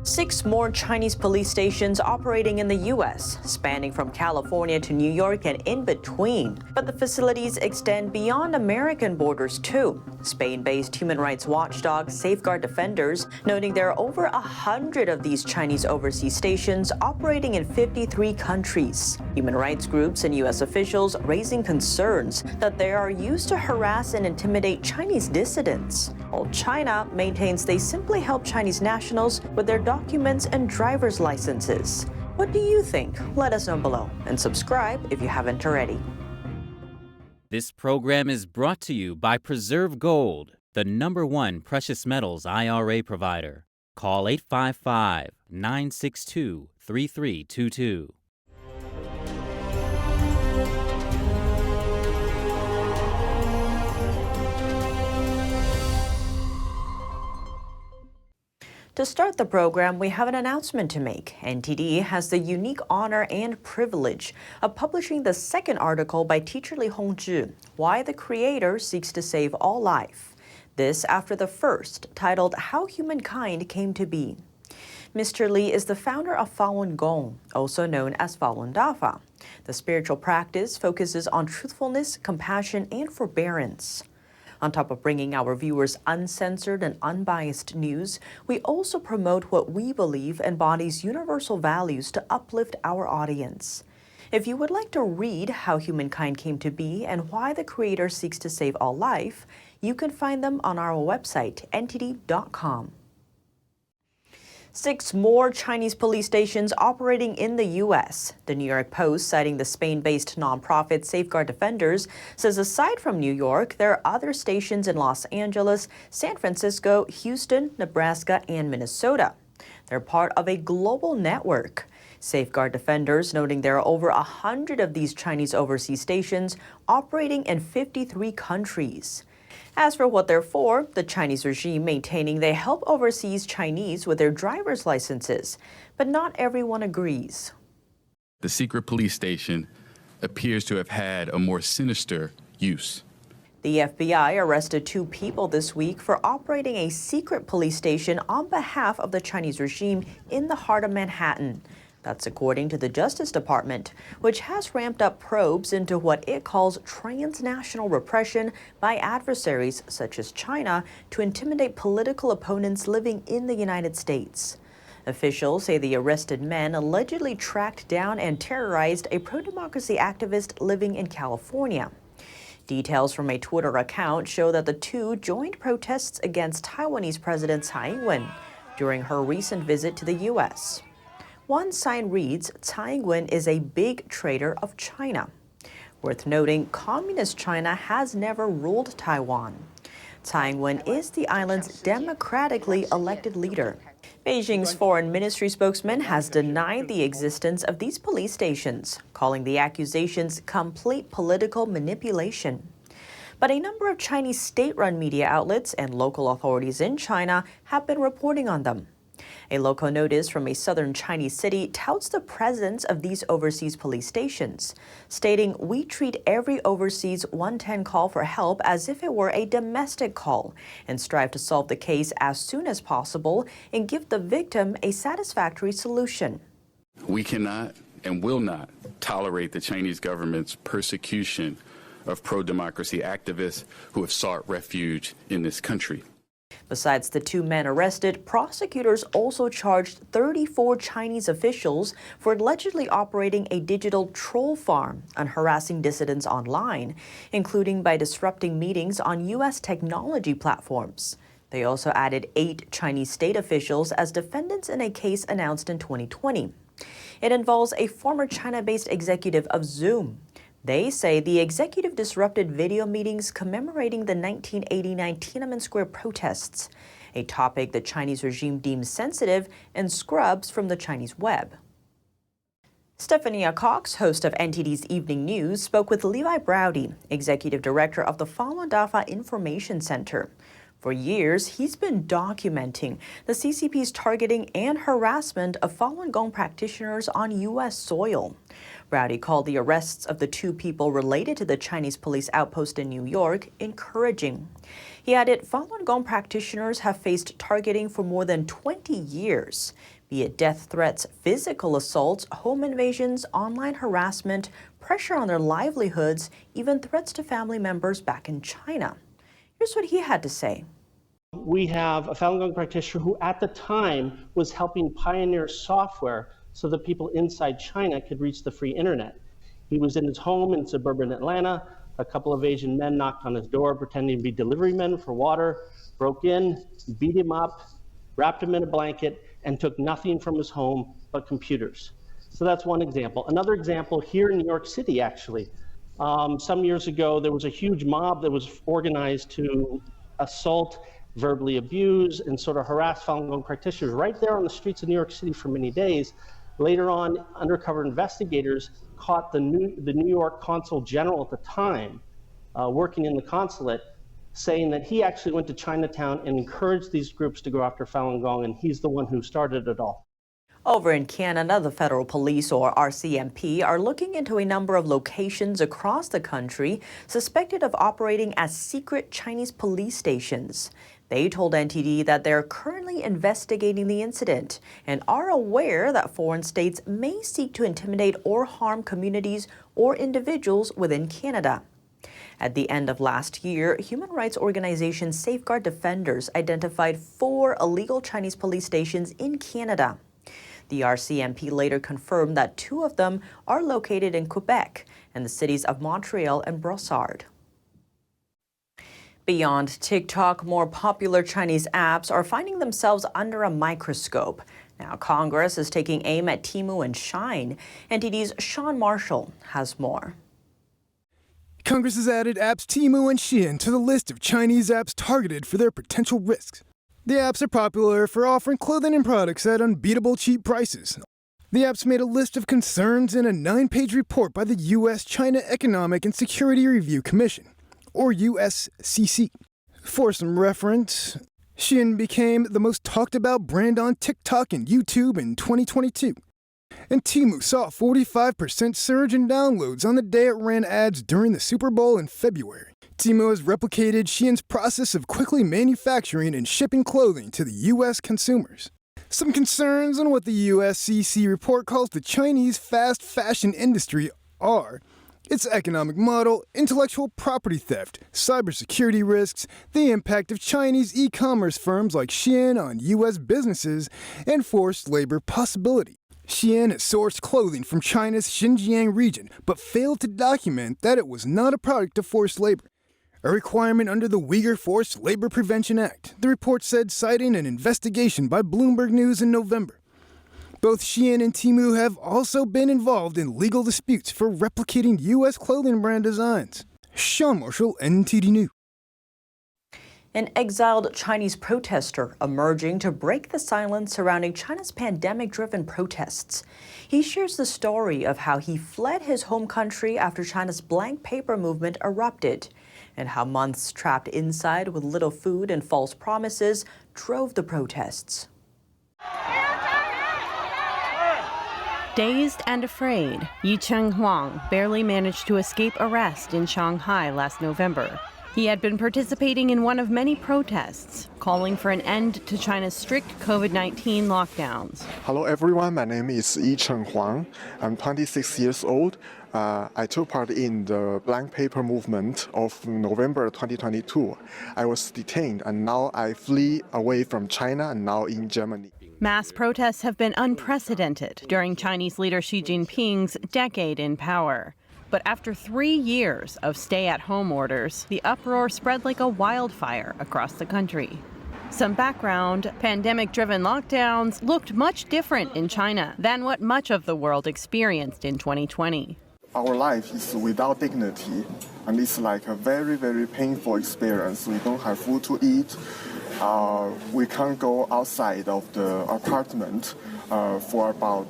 6 more Chinese police stations operating in the U.S., spanning from California to New York and in between. But the facilities extend beyond American borders, too. Spain-based human rights watchdog Safeguard Defenders noting there are over 100 of these Chinese overseas stations operating in 53 countries. Human rights groups and U.S. officials raising concerns that they are used to harass and intimidate Chinese dissidents, while China maintains they simply help Chinese nationals with their documents and driver's licenses. What do you think? Let us know below and subscribe if you haven't already. This program is brought to you by Preserve Gold, the #1 precious metals IRA provider. Call 855-962-3322. To start the program, we have an announcement to make. NTD has the unique honor and privilege of publishing the second article by teacher Hongzhi, Why the Creator Seeks to Save All Life. This after the first, titled How Humankind Came to Be. Mr. Li is the founder of Falun Gong, also known as Falun Dafa. The spiritual practice focuses on truthfulness, compassion, and forbearance. On top of bringing our viewers uncensored and unbiased news, we also promote what we believe embodies universal values to uplift our audience. If you would like to read How Humankind Came to Be and Why the Creator Seeks to Save All Life, you can find them on our website, ntd.com. 6 more Chinese police stations operating in the U.S. The New York Post, citing the Spain-based nonprofit Safeguard Defenders, says aside from New York, there are other stations in Los Angeles, San Francisco, Houston, Nebraska, and Minnesota. They're part of a global network. Safeguard Defenders noting there are over 100 of these Chinese overseas stations operating in 53 countries. As for what they're for, the Chinese regime maintaining they help overseas Chinese with their driver's licenses, but not everyone agrees. The secret police station appears to have had a more sinister use. The FBI arrested 2 people this week for operating a secret police station on behalf of the Chinese regime in the heart of Manhattan. That's according to the Justice Department, which has ramped up probes into what it calls transnational repression by adversaries such as China to intimidate political opponents living in the United States. Officials say the arrested men allegedly tracked down and terrorized a pro-democracy activist living in California. Details from a Twitter account show that the 2 joined protests against Taiwanese President Tsai Ing-wen during her recent visit to the U.S. One sign reads, Tsai Ing-wen is a big traitor of China. Worth noting, Communist China has never ruled Taiwan. Tsai Ing-wen is the island's democratically elected leader. Beijing's foreign ministry spokesman has denied the existence of these police stations, calling the accusations complete political manipulation. But a number of Chinese state-run media outlets and local authorities in China have been reporting on them. A local notice from a southern Chinese city touts the presence of these overseas police stations, stating, "We treat every overseas 110 call for help as if it were a domestic call and strive to solve the case as soon as possible and give the victim a satisfactory solution." We cannot and will not tolerate the Chinese government's persecution of pro-democracy activists who have sought refuge in this country. Besides the 2 men arrested, prosecutors also charged 34 Chinese officials for allegedly operating a digital troll farm and harassing dissidents online, including by disrupting meetings on U.S. technology platforms. They also added 8 Chinese state officials as defendants in a case announced in 2020. It involves a former China-based executive of Zoom. They say the executive disrupted video meetings commemorating the 1989 Tiananmen Square protests, a topic the Chinese regime deems sensitive and scrubs from the Chinese web. Stephania Cox, host of NTD's Evening News, spoke with Levi Browde, executive director of the Falun Dafa Information Center. For years, he's been documenting the CCP's targeting and harassment of Falun Gong practitioners on U.S. soil. Browde called the arrests of the two people related to the Chinese police outpost in New York encouraging. He added Falun Gong practitioners have faced targeting for more than 20 years, be it death threats, physical assaults, home invasions, online harassment, pressure on their livelihoods, even threats to family members back in China. Here's what he had to say. We have a Falun Gong practitioner who at the time was helping pioneer software so that people inside China could reach the free internet. He was in his home in suburban Atlanta. A couple of Asian men knocked on his door pretending to be delivery men for water, broke in, beat him up, wrapped him in a blanket, and took nothing from his home but computers. So that's one example. Another example here in New York City, actually. Some years ago, there was a huge mob that was organized to assault, verbally abuse, and sort of harass Falun Gong practitioners right there on the streets of New York City for many days. Later on, undercover investigators caught the New York consul general at the time, working in the consulate, saying that he actually went to Chinatown and encouraged these groups to go after Falun Gong, and he's the one who started it all. Over in Canada, the Federal Police, or RCMP, are looking into a number of locations across the country suspected of operating as secret Chinese police stations. They told NTD that they're currently investigating the incident and are aware that foreign states may seek to intimidate or harm communities or individuals within Canada. At the end of last year, human rights organization Safeguard Defenders identified 4 illegal Chinese police stations in Canada. The RCMP later confirmed that 2 of them are located in Quebec and the cities of Montreal and Brossard. Beyond TikTok, more popular Chinese apps are finding themselves under a microscope. Now, Congress is taking aim at Temu and Shein. NTD's Sean Marshall has more. Congress has added apps Temu and Shein to the list of Chinese apps targeted for their potential risks. The apps are popular for offering clothing and products at unbeatable cheap prices. The apps made a list of concerns in a 9-page report by the U.S.-China Economic and Security Review Commission, or USCC. For some reference, Shein became the most talked about brand on TikTok and YouTube in 2022. And Temu saw a 45% surge in downloads on the day it ran ads during the Super Bowl in February. Temu has replicated Shein's process of quickly manufacturing and shipping clothing to the U.S. consumers. Some concerns on what the USCC report calls the Chinese fast fashion industry are its economic model, intellectual property theft, cybersecurity risks, the impact of Chinese e-commerce firms like Shein on U.S. businesses, and forced labor possibility. Shein has sourced clothing from China's Xinjiang region, but failed to document that it was not a product of forced labor, a requirement under the Uyghur Forced Labor Prevention Act, the report said, citing an investigation by Bloomberg News in November. Both Shein and Temu have also been involved in legal disputes for replicating U.S. clothing brand designs. Sean Marshall, NTD News. An exiled Chinese protester emerging to break the silence surrounding China's pandemic-driven protests. He shares the story of how he fled his home country after China's blank paper movement erupted, and how months trapped inside with little food and false promises drove the protests. Dazed and afraid, Yicheng Huang barely managed to escape arrest in Shanghai last November. He had been participating in one of many protests, calling for an end to China's strict COVID-19 lockdowns. Hello everyone, my name is Yicheng Huang. I'm 26 years old. I took part in the blank paper movement of November 2022. I was detained and now I flee away from China and now in Germany. Mass protests have been unprecedented during Chinese leader Xi Jinping's decade in power. But after 3 years of stay-at-home orders, the uproar spread like a wildfire across the country. Some background: pandemic-driven lockdowns looked much different in China than what much of the world experienced in 2020. Our life is without dignity, and it's like a very, very painful experience. We don't have food to eat. We can't go outside of the apartment for about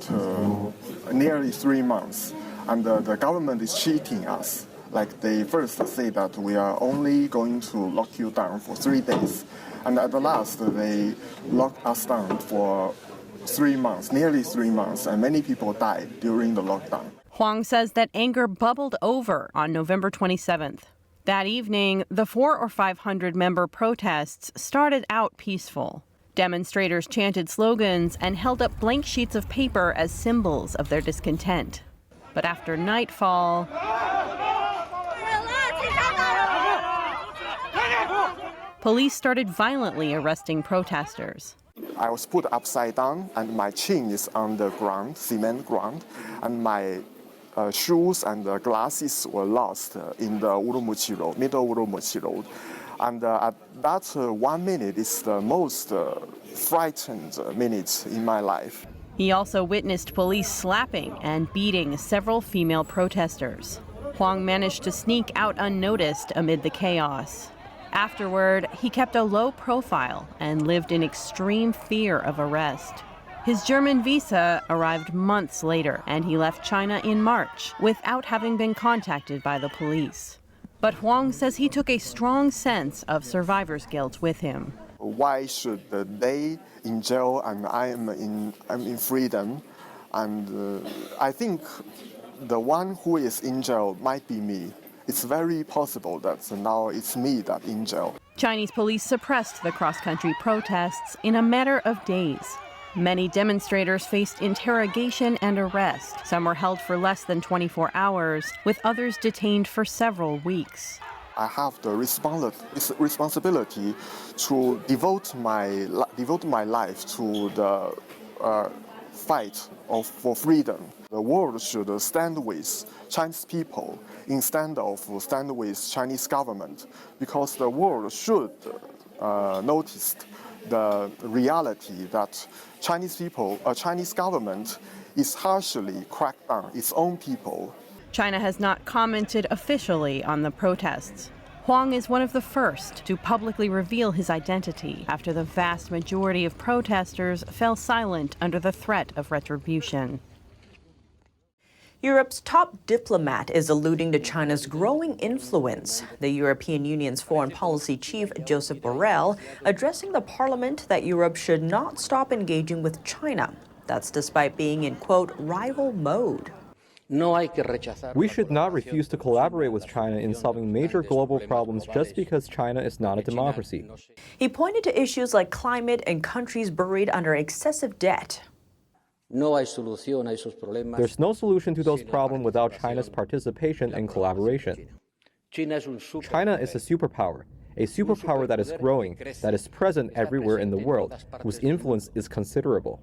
nearly 3 months. And the government is cheating us. Like they first say that we are only going to lock you down for 3 days. And at the last, they locked us down for 3 months, nearly 3 months, and many people died during the lockdown. Huang says that anger bubbled over on November 27th. That evening, the 400 or 500 member protests started out peaceful. Demonstrators chanted slogans and held up blank sheets of paper as symbols of their discontent. But after nightfall, police started violently arresting protesters. I was put upside down, and my chin is on the ground, cement ground, and my shoes and glasses were lost in the Urumqi Road, middle Urumqi Road. And at that 1 minute is the most frightened minute in my life. He also witnessed police slapping and beating several female protesters. Huang managed to sneak out unnoticed amid the chaos. Afterward, he kept a low profile and lived in extreme fear of arrest. His German visa arrived months later, and he left China in March without having been contacted by the police. But Huang says he took a strong sense of survivor's guilt with him. Why should they in jail and I'm in freedom? And I think the one who is in jail might be me. It's very possible that now it's me that's in jail. Chinese police suppressed the cross-country protests in a matter of days. Many demonstrators faced interrogation and arrest. Some were held for less than 24 hours, with others detained for several weeks. I have the responsibility to devote my life to the fight for freedom. The world should stand with Chinese people instead of stand with Chinese government, because the world should notice the reality that Chinese government is harshly cracked down its own people. China has not commented officially on the protests. Huang is one of the first to publicly reveal his identity after the vast majority of protesters fell silent under the threat of retribution. Europe's top diplomat is alluding to China's growing influence. The European Union's foreign policy chief, Joseph Borrell, addressing the parliament that Europe should not stop engaging with China. That's despite being in, quote, rival mode. We should not refuse to collaborate with China in solving major global problems just because China is not a democracy. He pointed to issues like climate and countries buried under excessive debt. There's no solution to those problems without China's participation and collaboration. China is a superpower that is growing, that is present everywhere in the world, whose influence is considerable.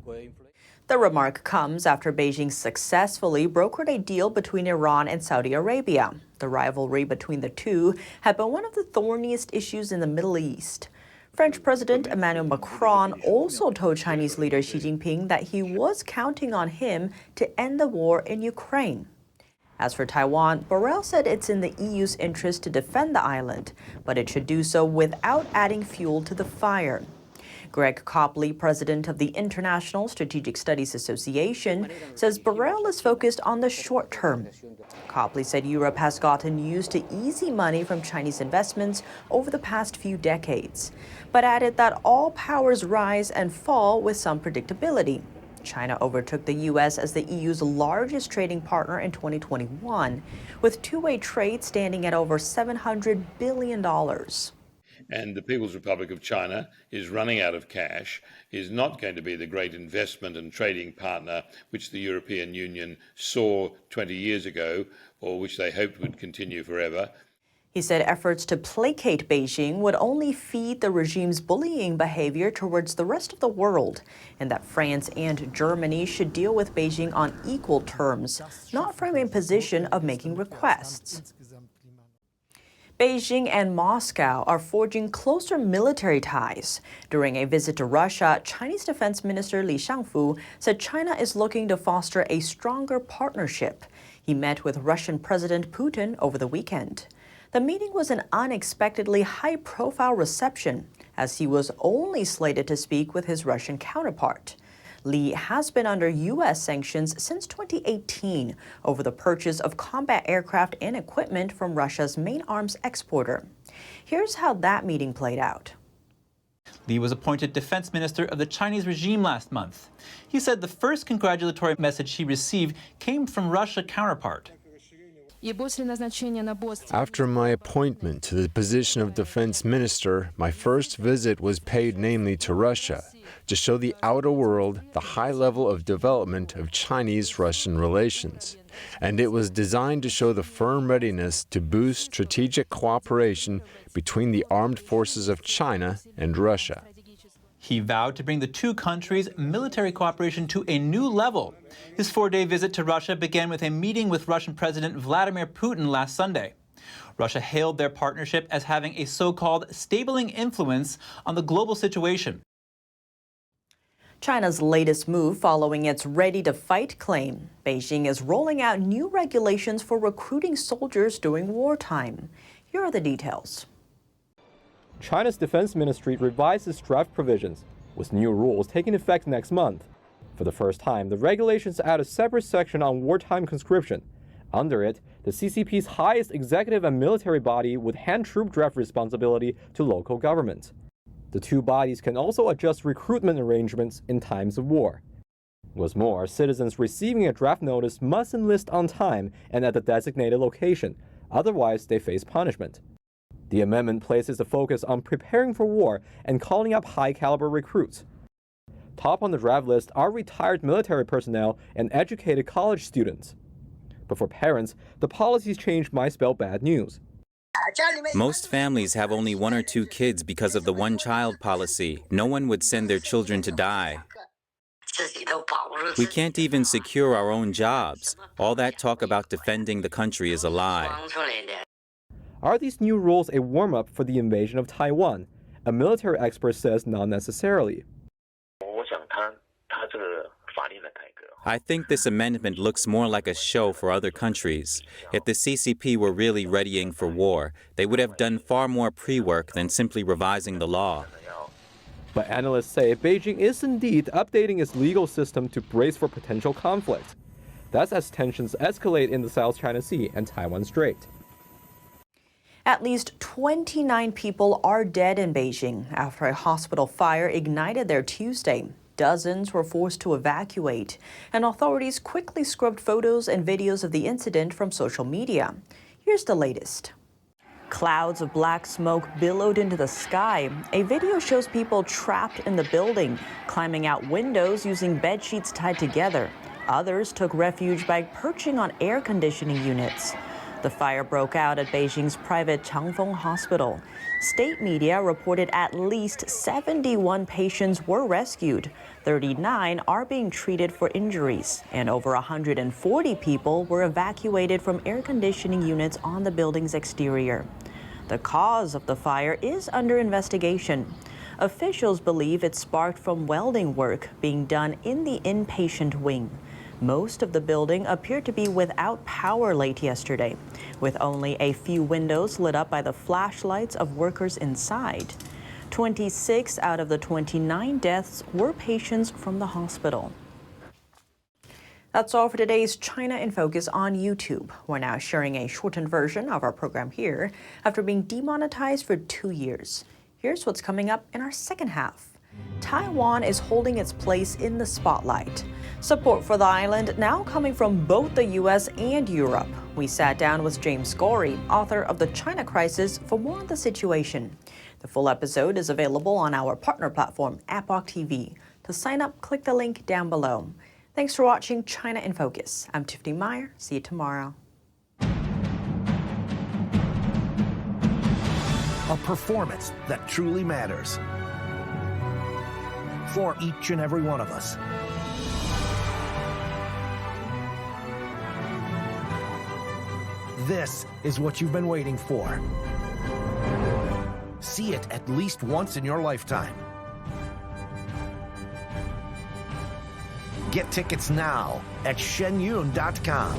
The remark comes after Beijing successfully brokered a deal between Iran and Saudi Arabia. The rivalry between the two had been one of the thorniest issues in the Middle East. French President Emmanuel Macron also told Chinese leader Xi Jinping that he was counting on him to end the war in Ukraine. As for Taiwan, Borrell said it's in the EU's interest to defend the island, but it should do so without adding fuel to the fire. Greg Copley, president of the International Strategic Studies Association, says Borrell is focused on the short term. Copley said Europe has gotten used to easy money from Chinese investments over the past few decades, but added that all powers rise and fall with some predictability. China overtook the U.S. as the EU's largest trading partner in 2021, with two-way trade standing at over $700 billion. And the People's Republic of China is running out of cash, is not going to be the great investment and trading partner which the European Union saw 20 years ago, or which they hoped would continue forever. He said efforts to placate Beijing would only feed the regime's bullying behavior towards the rest of the world, and that France and Germany should deal with Beijing on equal terms, not from a position of making requests. Beijing and Moscow are forging closer military ties. During a visit to Russia, Chinese Defense Minister Li Shangfu said China is looking to foster a stronger partnership. He met with Russian President Putin over the weekend. The meeting was an unexpectedly high-profile reception, as he was only slated to speak with his Russian counterpart. Li has been under U.S. sanctions since 2018 over the purchase of combat aircraft and equipment from Russia's main arms exporter. Here's how that meeting played out. Li was appointed defense minister of the Chinese regime last month. He said the first congratulatory message he received came from Russia's counterpart. After my appointment to the position of defense minister, my first visit was paid namely to Russia, to show the outer world the high level of development of Chinese-Russian relations. And it was designed to show the firm readiness to boost strategic cooperation between the armed forces of China and Russia. He vowed to bring the two countries' military cooperation to a new level. His four-day visit to Russia began with a meeting with Russian President Vladimir Putin last Sunday. Russia hailed their partnership as having a so-called stabling influence on the global situation. China's latest move following its ready-to-fight claim. Beijing is rolling out new regulations for recruiting soldiers during wartime. Here are the details. China's defense ministry revised its draft provisions, with new rules taking effect next month. For the first time, the regulations add a separate section on wartime conscription. Under it, the CCP's highest executive and military body would hand troop draft responsibility to local governments. The two bodies can also adjust recruitment arrangements in times of war. What's more, citizens receiving a draft notice must enlist on time and at the designated location, otherwise they face punishment. The amendment places a focus on preparing for war and calling up high-caliber recruits. Top on the draft list are retired military personnel and educated college students. But for parents, the policy's change might spell bad news. Most families have only one or two kids because of the one-child policy. No one would send their children to die. We can't even secure our own jobs. All that talk about defending the country is a lie. Are these new rules a warm-up for the invasion of Taiwan? A military expert says not necessarily. I think this amendment looks more like a show for other countries. If the CCP were really readying for war, they would have done far more pre-work than simply revising the law. But analysts say Beijing is indeed updating its legal system to brace for potential conflict. That's as tensions escalate in the South China Sea and Taiwan Strait. At least 29 people are dead in Beijing after a hospital fire ignited there Tuesday. Dozens were forced to evacuate, and authorities quickly scrubbed photos and videos of the incident from social media. Here's the latest. Clouds of black smoke billowed into the sky. A video shows people trapped in the building, climbing out windows using bed sheets tied together. Others took refuge by perching on air conditioning units. The fire broke out at Beijing's private Changfeng Hospital. State media reported at least 71 patients were rescued. 39 are being treated for injuries, and over 140 people were evacuated from air conditioning units on the building's exterior. The cause of the fire is under investigation. Officials believe it sparked from welding work being done in the inpatient wing. Most of the building appeared to be without power late yesterday, with only a few windows lit up by the flashlights of workers inside. 26 out of the 29 deaths were patients from the hospital. That's all for today's China in Focus on YouTube. We're now sharing a shortened version of our program here after being demonetized for 2 years. Here's what's coming up in our second half. Taiwan is holding its place in the spotlight. Support for the island now coming from both the U.S. and Europe. We sat down with James Gorey, author of The China Crisis, for more on the situation. The full episode is available on our partner platform, Epoch TV. To sign up, click the link down below. Thanks for watching China in Focus. I'm Tiffany Meyer. See you tomorrow. A performance that truly matters for each and every one of us. This is what you've been waiting for. See it at least once in your lifetime. Get tickets now at shenyun.com.